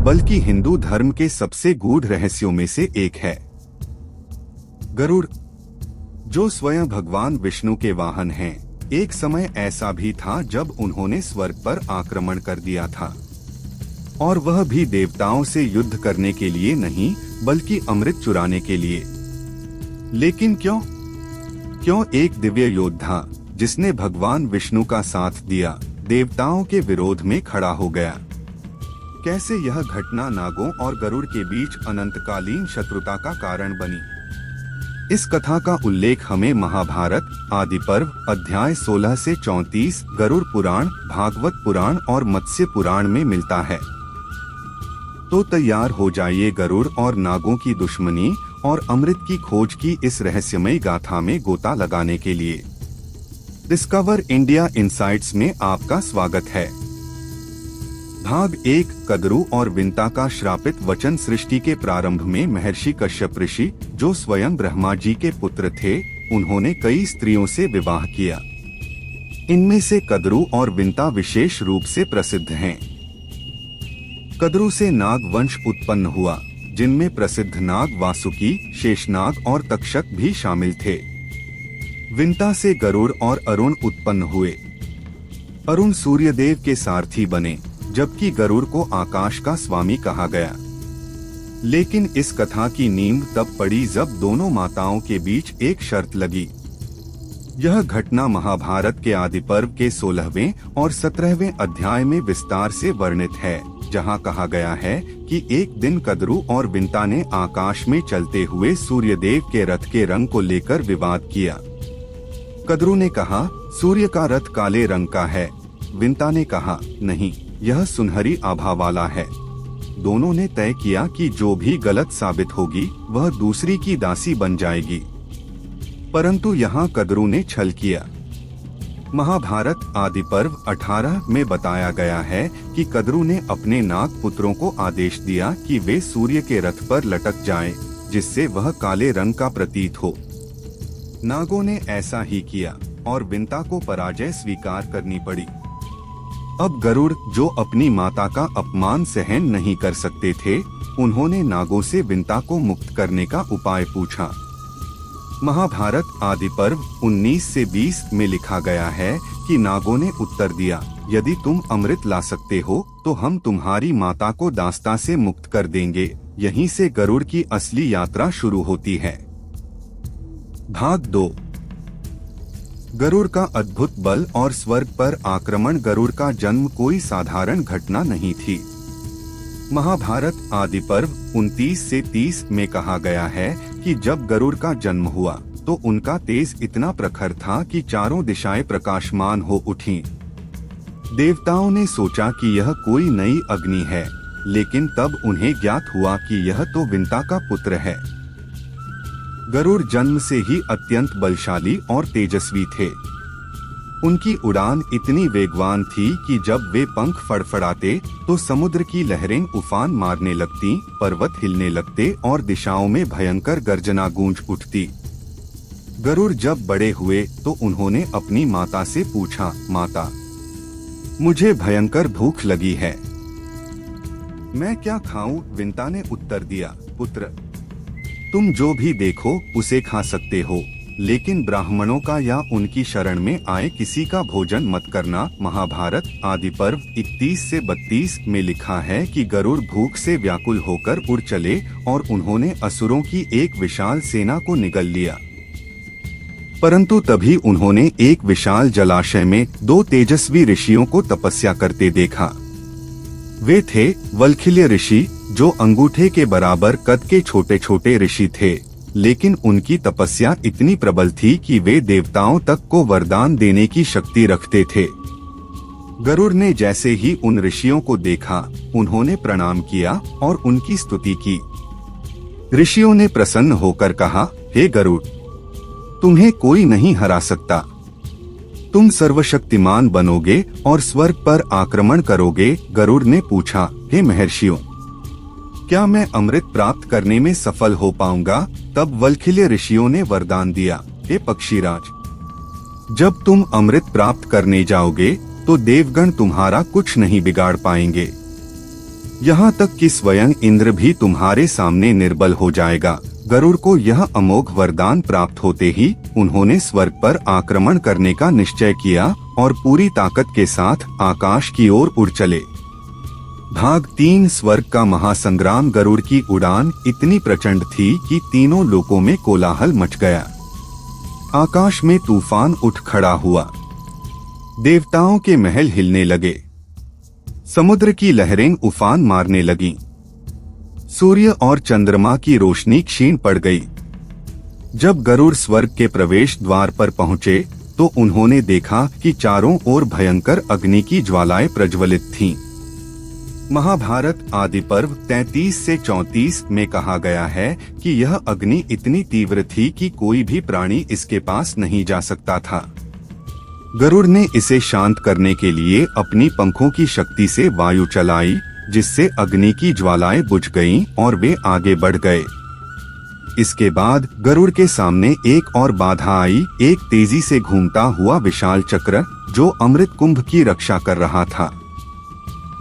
बल्कि हिंदू धर्म के सबसे गूढ़ रहस्यों में से एक है। गरुड़, जो स्वयं भगवान विष्णु के वाहन हैं, एक समय ऐसा भी था जब उन्होंने स्वर्ग पर आक्रमण कर दिया था, और वह भी देवताओं से युद्ध करने के लिए नहीं, बल्कि अमृत चुराने के लिए। लेकिन क्यों एक दिव्य योद्धा जिसने भगवान विष्णु का साथ दिया, देवताओं के विरोध में खड़ा हो गया? कैसे यह घटना नागों और गरुड़ के बीच अनंतकालीन शत्रुता का कारण बनी? इस कथा का उल्लेख हमें महाभारत आदि पर्व अध्याय 16 से 34, गरुड़ पुराण, भागवत पुराण और मत्स्य पुराण में मिलता है। तो तैयार हो जाइए गरुड़ और नागों की दुश्मनी और अमृत की खोज की इस रहस्यमयी गाथा में गोता लगाने के लिए। डिस्कवर इंडिया इनसाइट्स में आपका स्वागत है। भाग 1, कद्रू और विंता का श्रापित वचन। सृष्टि के प्रारंभ में महर्षि कश्यप ऋषि, जो स्वयं ब्रह्मा जी के पुत्र थे, उन्होंने कई स्त्रियों से विवाह किया। इनमें से कद्रू और विंता विशेष रूप से प्रसिद्ध हैं। कद्रू से नाग वंश उत्पन्न हुआ, जिनमें प्रसिद्ध नाग वासुकी, शेषनाग और तक्षक भी शामिल थे। विंता से गरुड़ और अरुण उत्पन्न हुए। अरुण सूर्यदेव के सारथी बने, जबकि गरुड़ को आकाश का स्वामी कहा गया। लेकिन इस कथा की नींव तब पड़ी जब दोनों माताओं के बीच एक शर्त लगी। यह घटना महाभारत के आदि पर्व के 16वें और 17वें अध्याय में विस्तार से वर्णित है, जहां कहा गया है कि एक दिन कद्रू और विंता ने आकाश में चलते हुए सूर्यदेव के रथ के रंग को लेकर विवाद किया। कद्रू ने कहा, सूर्य का रथ काले रंग का है। विंता ने कहा, नहीं, यह सुनहरी आभा वाला है। दोनों ने तय किया कि जो भी गलत साबित होगी वह दूसरी की दासी बन जाएगी। परंतु यहाँ कद्रू ने छल किया। महाभारत आदि पर्व 18 में बताया गया है कि कद्रू ने अपने नाग पुत्रों को आदेश दिया कि वे सूर्य के रथ पर लटक जाएं, जिससे वह काले रंग का प्रतीत हो। नागों ने ऐसा ही किया और विंता को पराजय स्वीकार करनी पड़ी। अब गरुड़, जो अपनी माता का अपमान सहन नहीं कर सकते थे, उन्होंने नागों से विंता को मुक्त करने का उपाय पूछा। महाभारत आदि पर्व 19 से 20 में लिखा गया है कि नागों ने उत्तर दिया, यदि तुम अमृत ला सकते हो तो हम तुम्हारी माता को दास्ता से मुक्त कर देंगे। यहीं से गरुड़ की असली यात्रा शुरू होती है। भाग 2, गरुड़ का अद्भुत बल और स्वर्ग पर आक्रमण। गरुड़ का जन्म कोई साधारण घटना नहीं थी। महाभारत आदि पर्व 29 से 30 में कहा गया है कि जब गरुड़ का जन्म हुआ तो उनका तेज इतना प्रखर था कि चारों दिशाएं प्रकाशमान हो उठीं। देवताओं ने सोचा कि यह कोई नई अग्नि है, लेकिन तब उन्हें ज्ञात हुआ कि यह तो विंता का पुत्र है। गरुड़ जन्म से ही अत्यंत बलशाली और तेजस्वी थे। उनकी उड़ान इतनी वेगवान थी कि जब वे पंख फड़फड़ाते तो समुद्र की लहरें उफान मारने लगतीं, पर्वत हिलने लगते और दिशाओं में भयंकर गर्जना गूंज उठती। गरुड़ जब बड़े हुए तो उन्होंने अपनी माता से पूछा, माता, मुझे भयंकर भूख लगी है, मैं क्या खाऊं? विंता ने उत्तर दिया, पुत्र, तुम जो भी देखो उसे खा सकते हो, लेकिन ब्राह्मणों का या उनकी शरण में आए किसी का भोजन मत करना। महाभारत आदि पर्व 31 से 32 में लिखा है कि गरुड़ भूख से व्याकुल होकर उड़ चले और उन्होंने असुरों की एक विशाल सेना को निगल लिया। परंतु तभी उन्होंने एक विशाल जलाशय में 2 तेजस्वी ऋषियों को तपस्या करते देखा। वे थे वल्खिल्य ऋषि, जो अंगूठे के बराबर कद के छोटे छोटे ऋषि थे, लेकिन उनकी तपस्या इतनी प्रबल थी कि वे देवताओं तक को वरदान देने की शक्ति रखते थे। गरुड़ ने जैसे ही उन ऋषियों को देखा, उन्होंने प्रणाम किया और उनकी स्तुति की। ऋषियों ने प्रसन्न होकर कहा, हे गरुड़, तुम्हें कोई नहीं हरा सकता। तुम सर्वशक्तिमान बनोगे और स्वर्ग पर आक्रमण करोगे। गरुड़ ने पूछा, हे महर्षियों, क्या मैं अमृत प्राप्त करने में सफल हो पाऊंगा? तब वल्खिल्य ऋषियों ने वरदान दिया, हे पक्षीराज, जब तुम अमृत प्राप्त करने जाओगे तो देवगण तुम्हारा कुछ नहीं बिगाड़ पाएंगे। यहाँ तक कि स्वयं इंद्र भी तुम्हारे सामने निर्बल हो जाएगा। गरुड़ को यह अमोघ वरदान प्राप्त होते ही उन्होंने स्वर्ग पर आक्रमण करने का निश्चय किया और पूरी ताकत के साथ आकाश की ओर उड़ चले। भाग 3 स्वर्ग का महासंग्राम। गरुड़ की उड़ान इतनी प्रचंड थी कि तीनों लोकों में कोलाहल मच गया। आकाश में तूफान उठ खड़ा हुआ, देवताओं के महल हिलने लगे, समुद्र की लहरें उफान मारने लगीं, सूर्य और चंद्रमा की रोशनी क्षीण पड़ गई। जब गरुड़ स्वर्ग के प्रवेश द्वार पर पहुंचे तो उन्होंने देखा कि चारों ओर भयंकर अग्नि की ज्वालाएं प्रज्वलित थीं। महाभारत आदि पर्व 33 से 34 में कहा गया है कि यह अग्नि इतनी तीव्र थी कि कोई भी प्राणी इसके पास नहीं जा सकता था। गरुड़ ने इसे शांत करने के लिए अपनी पंखों की शक्ति से वायु चलाई, जिससे अग्नि की ज्वालाएं बुझ गईं और वे आगे बढ़ गए। इसके बाद गरुड़ के सामने एक और बाधा आई, एक तेजी से घूमता हुआ विशाल चक्र जो अमृत कुंभ की रक्षा कर रहा था।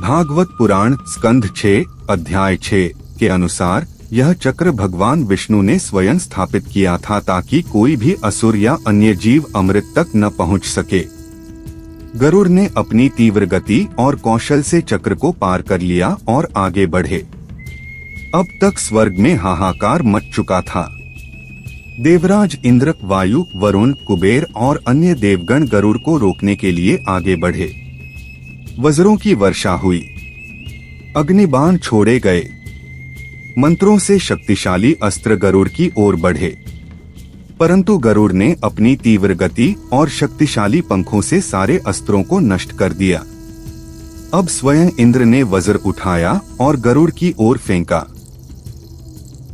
भागवत पुराण स्कंध 6 अध्याय 6 के अनुसार यह चक्र भगवान विष्णु ने स्वयं स्थापित किया था ताकि कोई भी असुर या अन्य जीव अमृत तक न पहुंच सके। गरुड़ ने अपनी तीव्र गति और कौशल से चक्र को पार कर लिया और आगे बढ़े। अब तक स्वर्ग में हाहाकार मच चुका था। देवराज इंद्र, वायु, वरुण, कुबेर और अन्य देवगण गरुड़ को रोकने के लिए आगे बढ़े। वज्रों की वर्षा हुई, अग्निबाण छोड़े गए, मंत्रों से शक्तिशाली अस्त्र गरुड़ की ओर बढ़े, परंतु गरुड़ ने अपनी तीव्र गति और शक्तिशाली पंखों से सारे अस्त्रों को नष्ट कर दिया। अब स्वयं इंद्र ने वज्र उठाया और गरुड़ की ओर फेंका,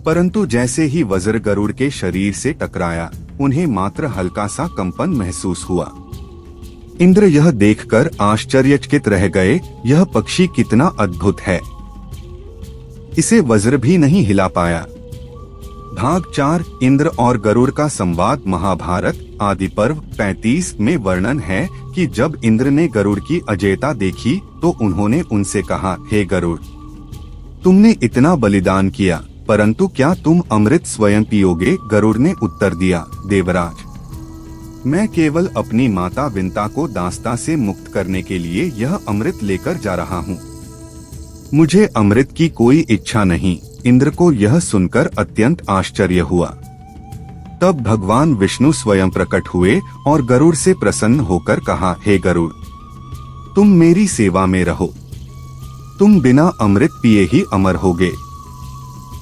परंतु जैसे ही वज्र गरुड़ के शरीर से टकराया, उन्हें मात्र हल्का सा कंपन महसूस हुआ। इंद्र यह देखकर आश्चर्यचकित रह गए, यह पक्षी कितना अद्भुत है, इसे वज्र भी नहीं हिला पाया। भाग 4 इंद्र और गरुड़ का संवाद। महाभारत आदि पर्व 35 में वर्णन है कि जब इंद्र ने गरुड़ की अजेयता देखी तो उन्होंने उनसे कहा, हे गरुड़, तुमने इतना बलिदान किया, परंतु क्या तुम अमृत स्वयं पियोगे? गरुड़ ने उत्तर दिया, देवराज, मैं केवल अपनी माता विंता को दास्ता से मुक्त करने के लिए यह अमृत लेकर जा रहा हूँ, मुझे अमृत की कोई इच्छा नहीं। इंद्र को यह सुनकर अत्यंत आश्चर्य हुआ। तब भगवान विष्णु स्वयं प्रकट हुए और गरुड़ से प्रसन्न होकर कहा, हे गरुड़, तुम मेरी सेवा में रहो, तुम बिना अमृत पिए ही अमर होगे,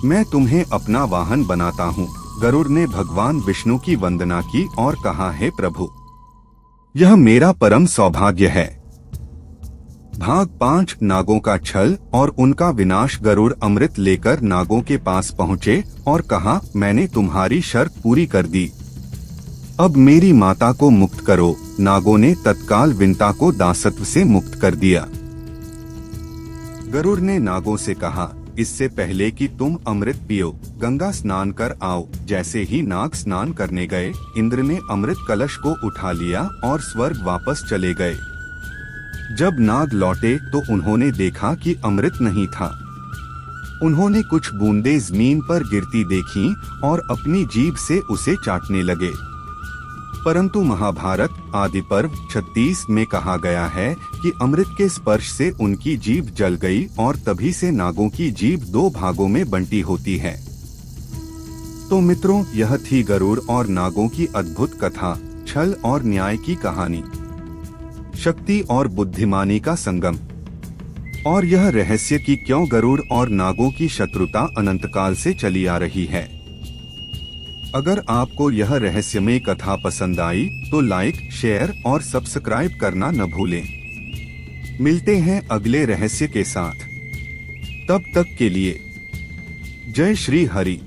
मैं तुम्हें अपना वाहन बनाता हूँ। गरुड़ ने भगवान विष्णु की वंदना की और कहा, हे प्रभु, यह मेरा परम सौभाग्य है। भाग 5 नागों का छल और उनका विनाश। गरुड़ अमृत लेकर नागों के पास पहुँचे और कहा, मैंने तुम्हारी शर्त पूरी कर दी, अब मेरी माता को मुक्त करो। नागों ने तत्काल विंता को दासत्व से मुक्त कर दिया। गरुड़ ने नागों से कहा, इससे पहले कि तुम अमृत पियो, गंगा स्नान कर आओ। जैसे ही नाग स्नान करने गए, इंद्र ने अमृत कलश को उठा लिया और स्वर्ग वापस चले गए। जब नाग लौटे तो उन्होंने देखा कि अमृत नहीं था। उन्होंने कुछ बूंदें जमीन पर गिरती देखीं और अपनी जीभ से उसे चाटने लगे, परंतु महाभारत आदि पर्व 36 में कहा गया है कि अमृत के स्पर्श से उनकी जीभ जल गई और तभी से नागों की जीभ 2 भागों में बंटी होती है। तो मित्रों, यह थी गरुड़ और नागों की अद्भुत कथा, छल और न्याय की कहानी, शक्ति और बुद्धिमानी का संगम। और यह रहस्य कि क्यों गरुड़ और नागों की शत्रुता अनंतकाल से चली आ रही है। अगर आपको यह रहस्यमय कथा पसंद आई तो लाइक, शेयर और सब्सक्राइब करना न भूलें। मिलते हैं अगले रहस्य के साथ, तब तक के लिए जय श्री हरि।